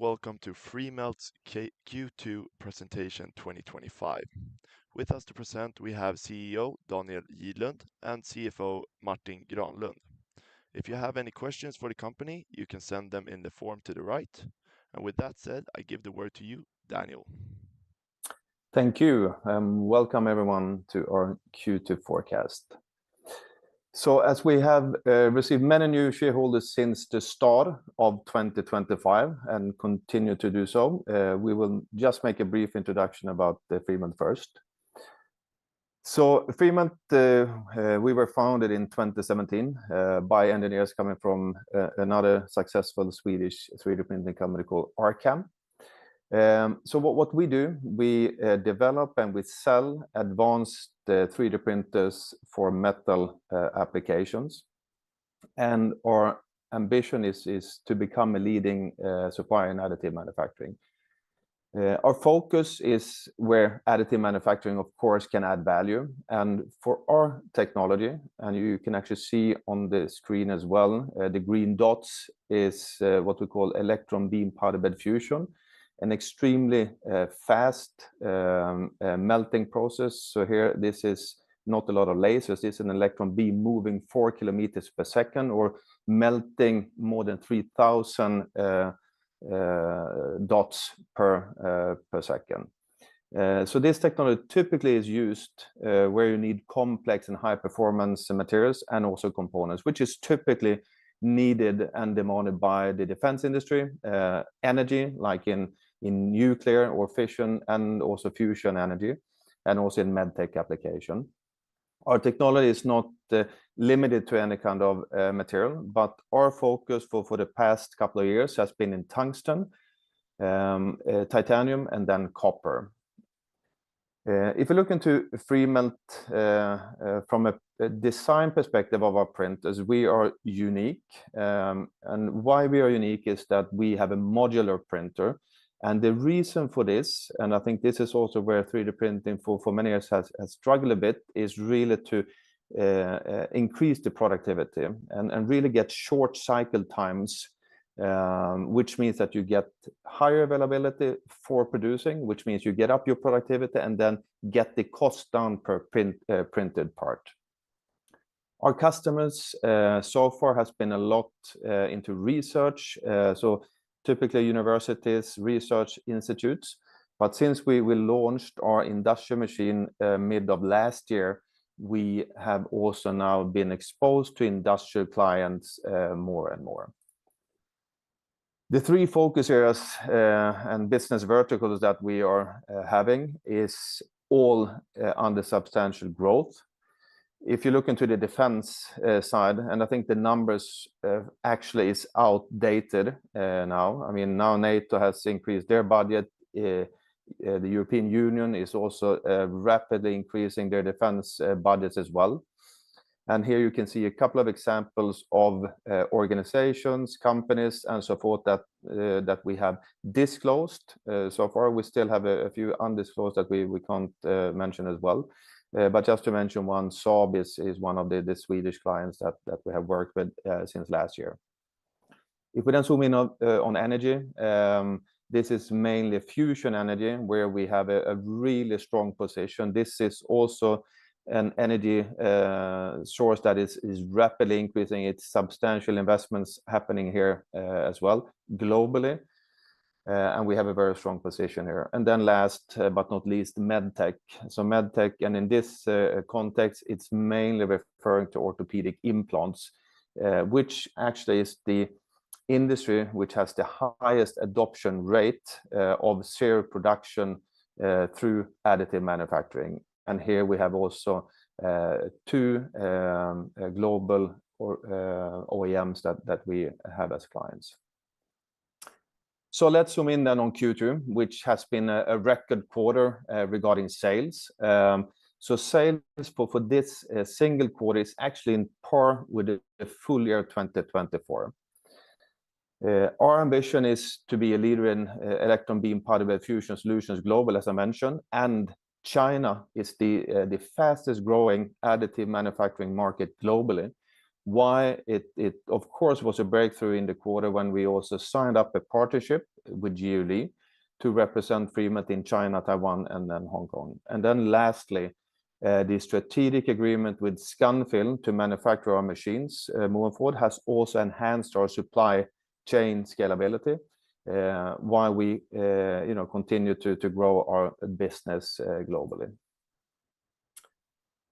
welcome to Freemelt's Q2 presentation 2025. With us to present, we have CEO Daniel Gidlund and CFO Martin Granlund. If you have any questions for the company, you can send them in the form to the right. And with that said, I give the word to you, Daniel. Thank you. Welcome everyone to our Q2 forecast. So as we have received many new shareholders since the start of 2025 and continue to do so, we will just make a brief introduction about Freemelt first. So Freemelt, we were founded in 2017 by engineers coming from another successful Swedish 3D printing company called Arcam. So what we do, we develop and we sell advanced 3D printers for metal applications. And our ambition is to become a leading supplier in additive manufacturing. Our focus is where additive manufacturing, of course, can add value. And for our technology, and you can actually see on the screen as well, the green dots is what we call electron beam powder bed fusion. An extremely fast melting process. So here, this is not a lot of lasers. This is an electron beam moving 4 kilometers per second or melting more than 3,000 dots per second. So this technology typically is used where you need complex and high performance materials and also components, which is typically needed and demanded by the defense industry, energy, like in nuclear or fission, and also fusion energy, and also in medtech application. Our technology is not limited to any kind of material, but our focus for the past couple of years has been in tungsten, titanium, and then copper. If you look into Freemelt from a design perspective of our printers, we are unique. And why we are unique is that we have a modular printer. And the reason for this, and I think this is also where 3D printing for many years has struggled a bit, is really to increase the productivity and really get short cycle times, which means that you get higher availability for producing, which means you get up your productivity and then get the cost down per printed part. Our customers so far has been a lot into research. So typically universities, research institutes. But since we launched our industrial machine mid of last year, we have also now been exposed to industrial clients more and more. The three focus areas and business verticals that we are having is all under substantial growth. If you look into the defense side, and I think the numbers actually is outdated now. I mean, now NATO has increased their budget. The European Union is also rapidly increasing their defense budgets as well. And here you can see a couple of examples of organizations, companies, and so forth that we have disclosed. So far, we still have a few undisclosed that we can't mention as well. But just to mention one, Saab is one of the Swedish clients that we have worked with since last year. If we then zoom in on energy, this is mainly fusion energy where we have a really strong position. This is also an energy source that is rapidly increasing. It's substantial investments happening here as well globally. And we have a very strong position here. And then last but not least, medtech. So medtech, and in this context, it's mainly referring to orthopedic implants, which actually is the industry which has the highest adoption rate of serial production through additive manufacturing. And here we have also two global OEMs that we have as clients. So let's zoom in then on Q2, which has been a record quarter regarding sales. So sales for this single quarter is actually in par with the full year 2024. Our ambition is to be a leader in electron beam powder bed fusion solutions global, as I mentioned, and China is the fastest growing additive manufacturing market globally. Why it of course was a breakthrough in the quarter when we also signed up a partnership with Geely to represent Freemelt in China, Taiwan, and then Hong Kong. And then lastly, the strategic agreement with Scanville to manufacture our machines moving forward has also enhanced our supply chain scalability while we continue to grow our business globally.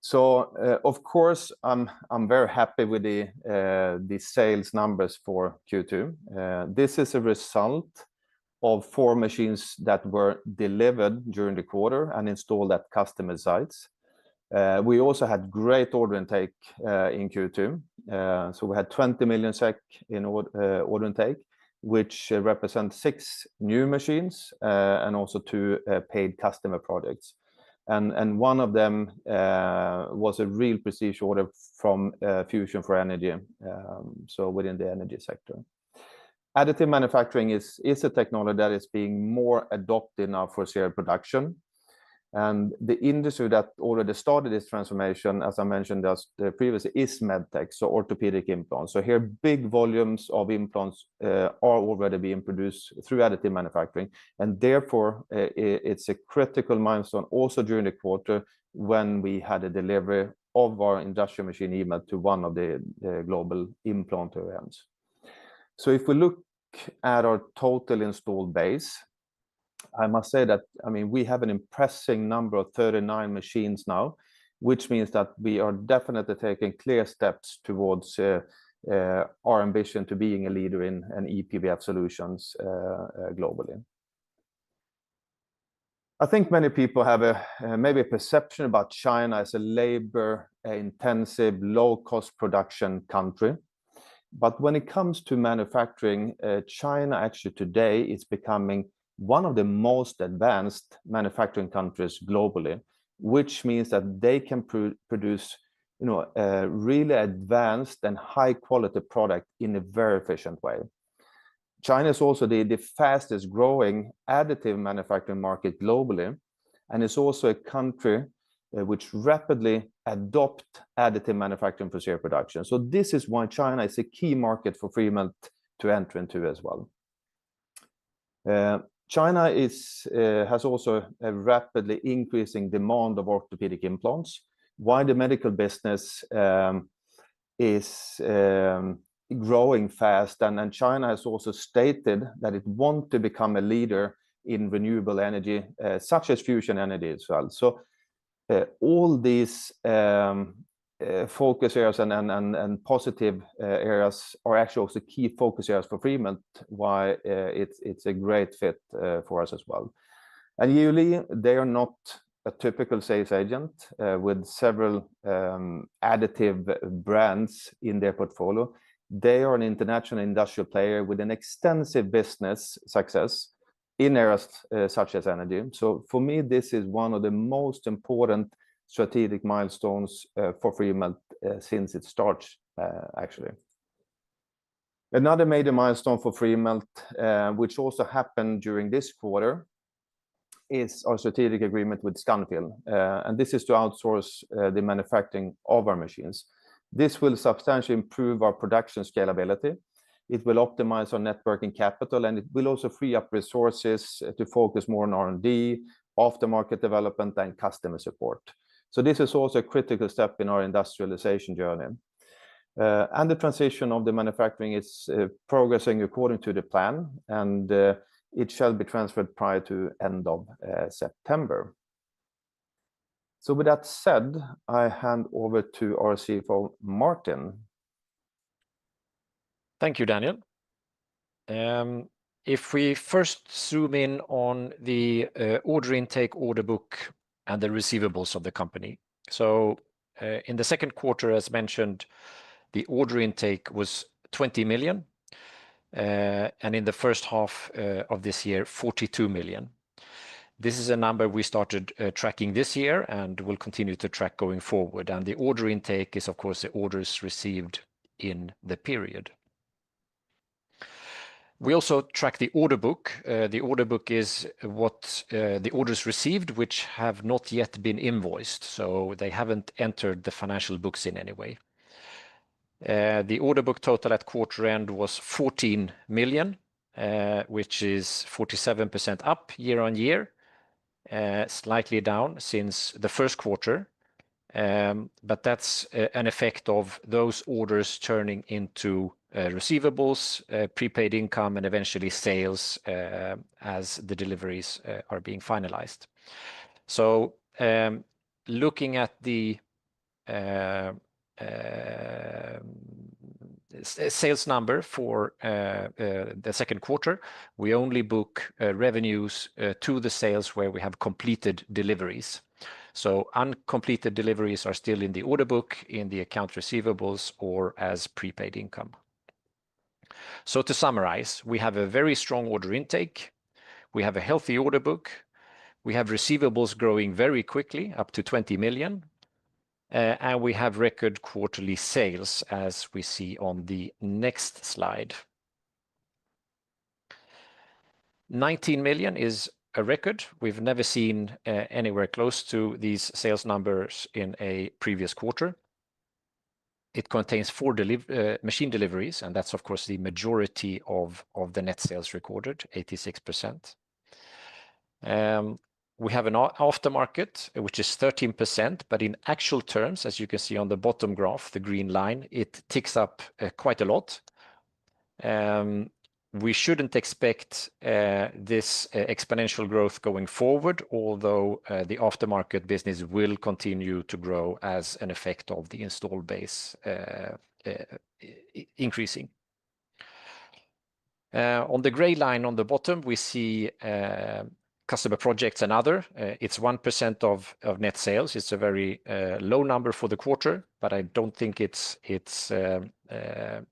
So of course, I'm very happy with the sales numbers for Q2. This is a result of 4 machines that were delivered during the quarter and installed at customer sites. We also had great order intake in Q2. So we had 20 million SEK in order intake, which represents 6 new machines and also 2 paid customer projects. And one of them was a real prestige order from Fusion for Energy, so within the energy sector. Additive manufacturing is a technology that is being more adopted now for serial production. And the industry that already started this transformation, as I mentioned previously, is medtech, so orthopedic implants. So here, big volumes of implants are already being produced through additive manufacturing, and therefore it's a critical milestone also during the quarter when we had a delivery of our industrial machine eMELT to one of the global implant OEMs. So if we look at our total installed base, I must say that, I mean, we have an impressive number of 39 machines now, which means that we are definitely taking clear steps towards our ambition to being a leader in EPBF solutions globally. I think many people have maybe a perception about China as a labor-intensive, low-cost production country. But when it comes to manufacturing, China actually today is becoming one of the most advanced manufacturing countries globally, which means that they can produce a really advanced and high quality product in a very efficient way. China is also the fastest growing additive manufacturing market globally, and it's also a country which rapidly adopt additive manufacturing for serial production. So this is why China is a key market for Freemelt to enter into as well. China has also a rapidly increasing demand of orthopedic implants, while the medical business is growing fast. And China has also stated that it wants to become a leader in renewable energy, such as fusion energy as well. So all these focus areas and positive areas are actually also key focus areas for Freemelt, why it's a great fit for us as well. And Geely, they are not a typical sales agent with several additive brands in their portfolio. They are an international industrial player with an extensive business success in areas such as energy. So for me, this is one of the most important strategic milestones for Freemelt since it starts, actually. Another major milestone for Freemelt, which also happened during this quarter, is our strategic agreement with Scanville. And this is to outsource the manufacturing of our machines. This will substantially improve our production scalability. It will optimize our net working capital, and it will also free up resources to focus more on R&D, aftermarket development, and customer support. So this is also a critical step in our industrialization journey. And the transition of the manufacturing is progressing according to the plan, and it shall be transferred prior to end of September. So with that said, I hand over to our CFO, Martin. Thank you, Daniel. If we first zoom in on the order intake, order book, and the receivables of the company. So in the second quarter, as mentioned, the order intake was 20 million. And in the first half of this year, 42 million. This is a number we started tracking this year and will continue to track going forward. And the order intake is, of course, the orders received in the period. We also track the order book. The order book is what the orders received, which have not yet been invoiced. So they haven't entered the financial books in any way. The order book total at quarter end was 14 million, which is 47% up year-on-year, slightly down since the first quarter. But that's an effect of those orders turning into receivables, prepaid income, and eventually sales as the deliveries are being finalized. So looking at the sales number for the second quarter, we only book revenues to the sales where we have completed deliveries. So uncompleted deliveries are still in the order book, in the account receivables, or as prepaid income. So to summarize, we have a very strong order intake, we have a healthy order book, we have receivables growing very quickly, up to 20 million, and we have record quarterly sales, as we see on the next slide. 19 million is a record. We've never seen anywhere close to these sales numbers in a previous quarter. It contains 4 machine deliveries, and that's of course the majority of the net sales recorded, 86%. We have an aftermarket, which is 13%, but in actual terms, as you can see on the bottom graph, the green line, it ticks up quite a lot. We shouldn't expect this exponential growth going forward, although the aftermarket business will continue to grow as an effect of the install base increasing. On the gray line on the bottom, we see customer projects and other. It's 1% of net sales. It's a very low number for the quarter, but I don't think it's in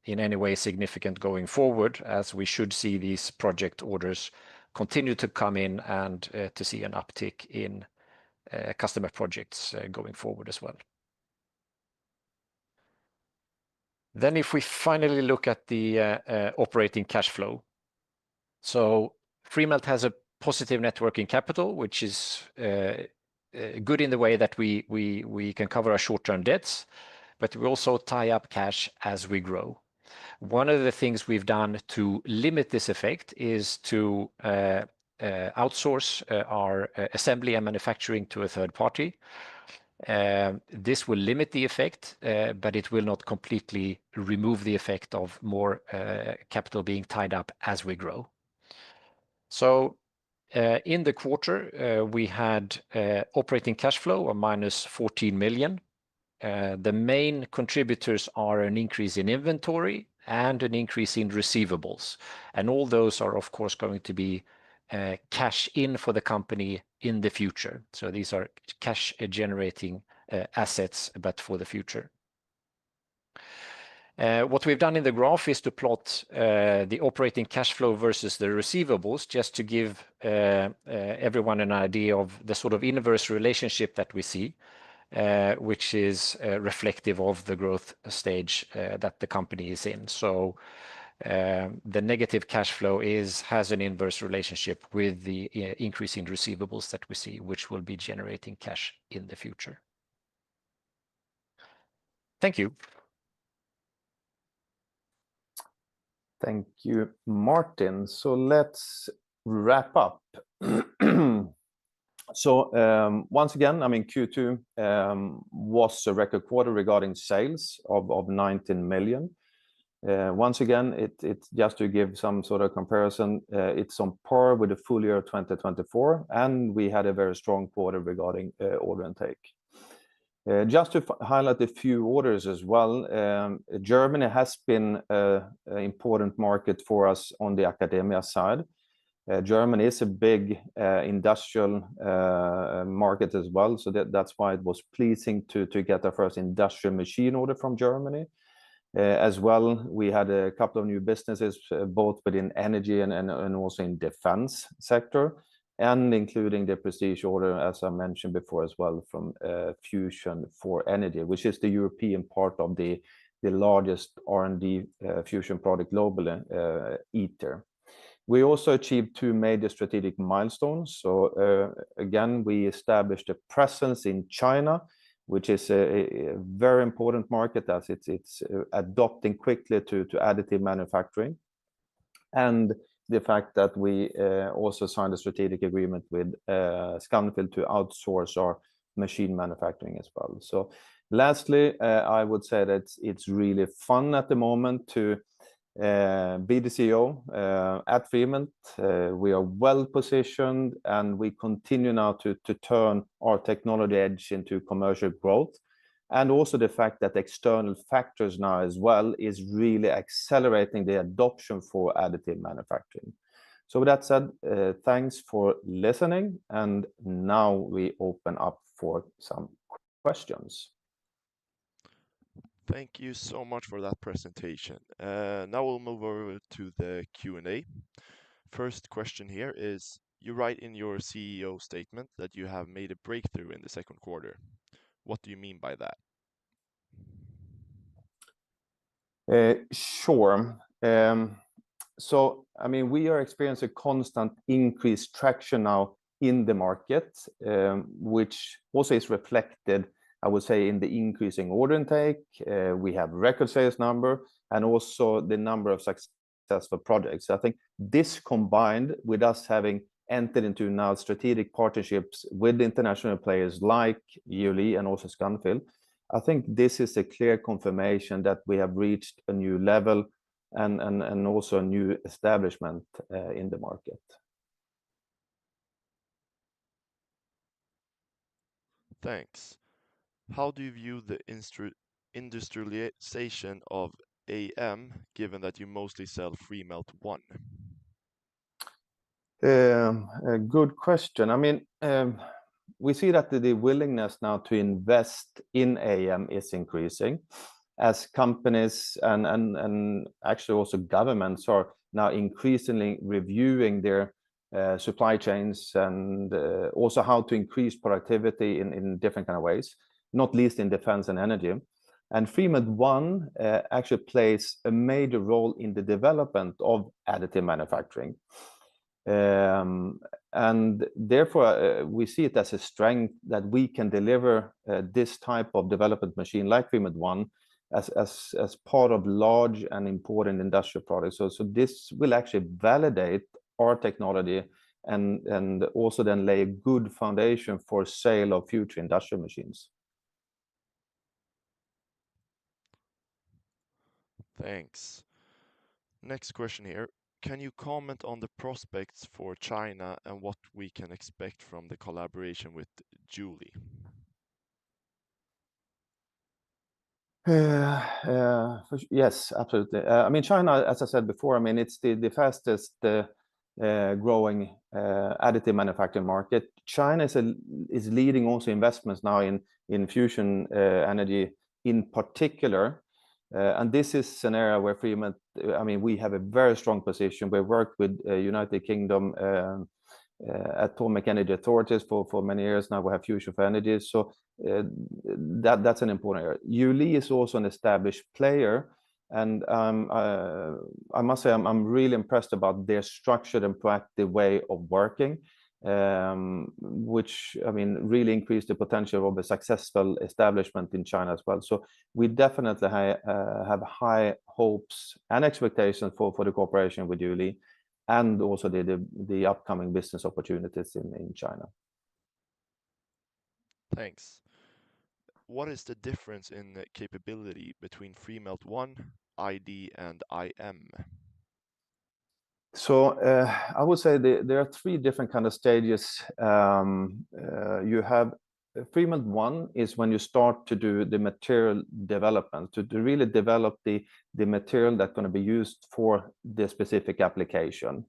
any way significant going forward, as we should see these project orders continue to come in and to see an uptick in customer projects going forward as well. Then if we finally look at the operating cash flow. So Freemelt has a positive net working capital, which is good in the way that we can cover our short-term debts, but we also tie up cash as we grow. One of the things we've done to limit this effect is to outsource our assembly and manufacturing to a third party. This will limit the effect, but it will not completely remove the effect of more capital being tied up as we grow. So in the quarter, we had operating cash flow of -14 million. The main contributors are an increase in inventory and an increase in receivables. And all those are, of course, going to be cash in for the company in the future. So these are cash generating assets, but for the future. What we've done in the graph is to plot the operating cash flow versus the receivables, just to give everyone an idea of the sort of inverse relationship that we see, which is reflective of the growth stage that the company is in. So the negative cash flow has an inverse relationship with the increase in receivables that we see, which will be generating cash in the future. Thank you. Thank you, Martin. So let's wrap up. So once again, I mean, Q2 was a record quarter regarding sales of 19 million. Once again, it's just to give some sort of comparison, it's on par with the full year of 2024, and we had a very strong quarter regarding order intake. Just to highlight a few orders as well, Germany has been an important market for us on the academia side. Germany is a big industrial market as well, so that's why it was pleasing to get our first industrial machine order from Germany. As well, we had a couple of new businesses, both within energy and also in defense sector, and including the prestige order, as I mentioned before as well, from Fusion for Energy, which is the European part of the largest R&D fusion product globally, ITER. We also achieved 2 major strategic milestones. So again, we established a presence in China which is a very important market as it's adopting quickly to additive manufacturing. And the fact that we also signed a strategic agreement with Scanville to outsource our machine manufacturing as well. So lastly, I would say that it's really fun at the moment to be the CEO at Freemelt. We are well positioned, and we continue now to turn our technology edge into commercial growth. And also the fact that external factors now as well is really accelerating the adoption for additive manufacturing. So with that said, thanks for listening, and now we open up for some questions. Thank you so much for that presentation. Now we'll move over to the Q&A. First question here is, you write in your CEO statement that you have made a breakthrough in the second quarter. What do you mean by that? Sure. So, I mean, we are experiencing constant increased traction now in the market, which also is reflected, I would say, in the increasing order intake. We have record sales number and also the number of successful projects. I think this combined with us having entered into now strategic partnerships with international players like Yuli and also Scanville, I think this is a clear confirmation that we have reached a new level and also a new establishment in the market. Thanks. How do you view the industrialization of AM, given that you mostly sell Freemelt 1? A good question. I mean, we see that the willingness now to invest in AM is increasing as companies and actually also governments are now increasingly reviewing their supply chains and also how to increase productivity in different kind of ways, not least in defense and energy. And Freemelt 1 actually plays a major role in the development of additive manufacturing. And therefore, we see it as a strength that we can deliver this type of development machine like Freemelt 1 as part of large and important industrial products. So this will actually validate our technology and also then lay a good foundation for sale of future industrial machines. Thanks. Next question here. Can you comment on the prospects for China and what we can expect from the collaboration with Yuli? Yes, absolutely. I mean, China, as I said before, I mean, it's the fastest growing additive manufacturing market. China is leading also investments now in fusion energy in particular. And this is an area where Freemelt, I mean, we have a very strong position. We worked with United Kingdom atomic energy authorities for many years now. We have fusion for energy, so that's an important area. Yuli is also an established player, and I must say I'm really impressed about their structured and proactive way of working, which, I mean, really increased the potential of a successful establishment in China as well. So we definitely have high hopes and expectations for the cooperation with Yuli and also the upcoming business opportunities in China. Thanks. What is the difference in capability between Freemelt 1, ID, and IM? So I would say there are three different kind of stages. You have Freemelt 1 is when you start to do the material development, to really develop the material that's going to be used for the specific application.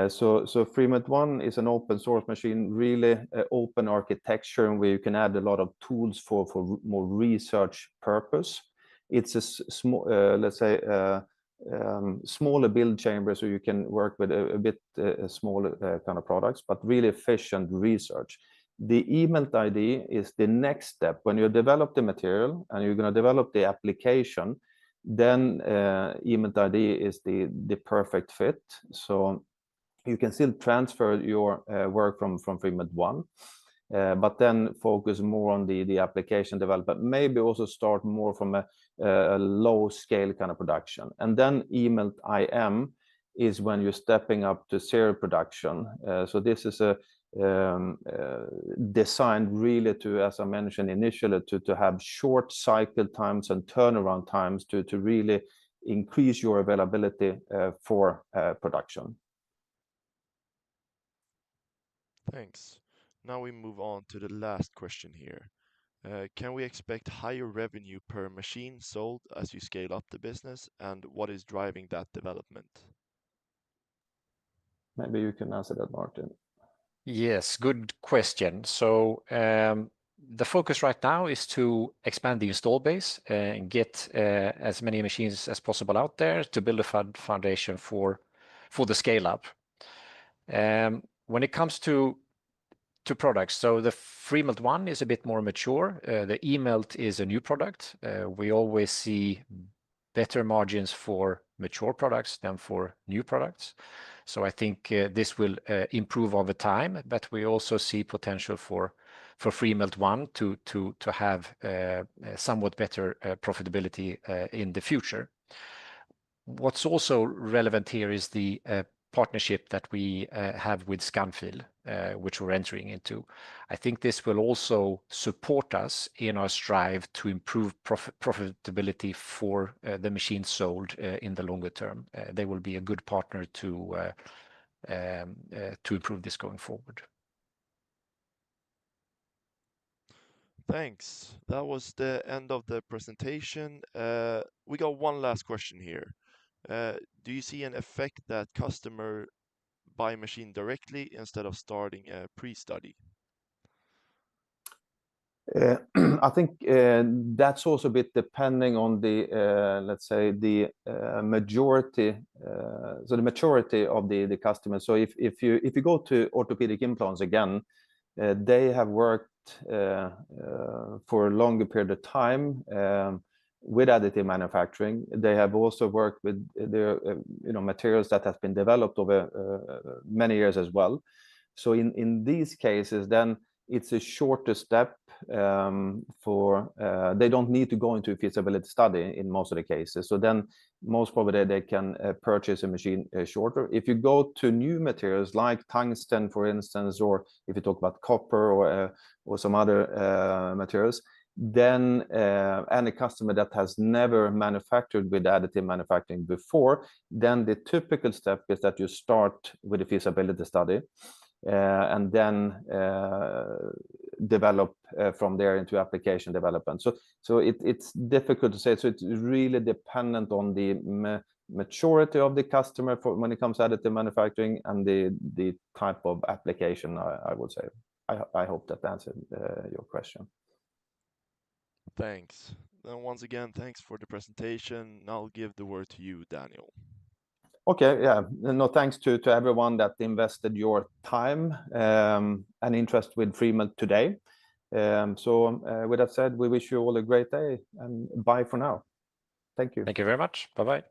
So Freemelt 1 is an open source machine, really open architecture, where you can add a lot of tools for more research purpose. It's a small, let's say, smaller build chamber, so you can work with a bit smaller kind of products, but really efficient research. The eMELT ID is the next step. When you develop the material and you're going to develop the application, then eMELT ID is the perfect fit. So you can still transfer your work from Freemelt 1. but then focus more on the application development, maybe also start more from a low scale kind of production. And then eMELT IM is when you're stepping up to serial production. So this is a designed really to, as I mentioned initially, to have short cycle times and turnaround times to really increase your availability for production. Thanks. Now we move on to the last question here. Can we expect higher revenue per machine sold as you scale up the business, and what is driving that development? Maybe you can answer that, Martin. Yes, good question. So the focus right now is to expand the install base and get as many machines as possible out there to build a foundation for the scale up. When it comes to products, so the Freemelt 1 is a bit more mature. The eMELT is a new product. We always see better margins for mature products than for new products. So I think this will improve over time, but we also see potential for Freemelt 1 to have somewhat better profitability in the future. What's also relevant here is the partnership that we have with Scanville, which we're entering into. I think this will also support us in our strive to improve profitability for the machines sold in the longer term. They will be a good partner to improve this going forward. Thanks. That was the end of the presentation. We got one last question here. Do you see an effect that customer buy machine directly instead of starting a pre-study? I think that's also a bit depending on the let's say the majority, so the maturity of the customer. So if you go to orthopedic implants again, they have worked for a longer period of time with additive manufacturing. They have also worked with their materials that has been developed over many years as well. So in these cases, then it's a shorter step for they don't need to go into a feasibility study in most of the cases. So then most probably they can purchase a machine shorter. If you go to new materials like tungsten, for instance, or if you talk about copper or some other materials, then any customer that has never manufactured with additive manufacturing before, then the typical step is that you start with a feasibility study and then develop from there into application development. So it's difficult to say. So it's really dependent on the maturity of the customer for when it comes to additive manufacturing and the type of application, I would say. I hope that answered your question. Thanks. Then once again, thanks for the presentation. Now I'll give the word to you, Daniel. Okay, yeah. No, thanks to everyone that invested your time and interest with Freemelt today. So with that said, we wish you all a great day and bye for now. Thank you. Thank you very much. Bye-bye.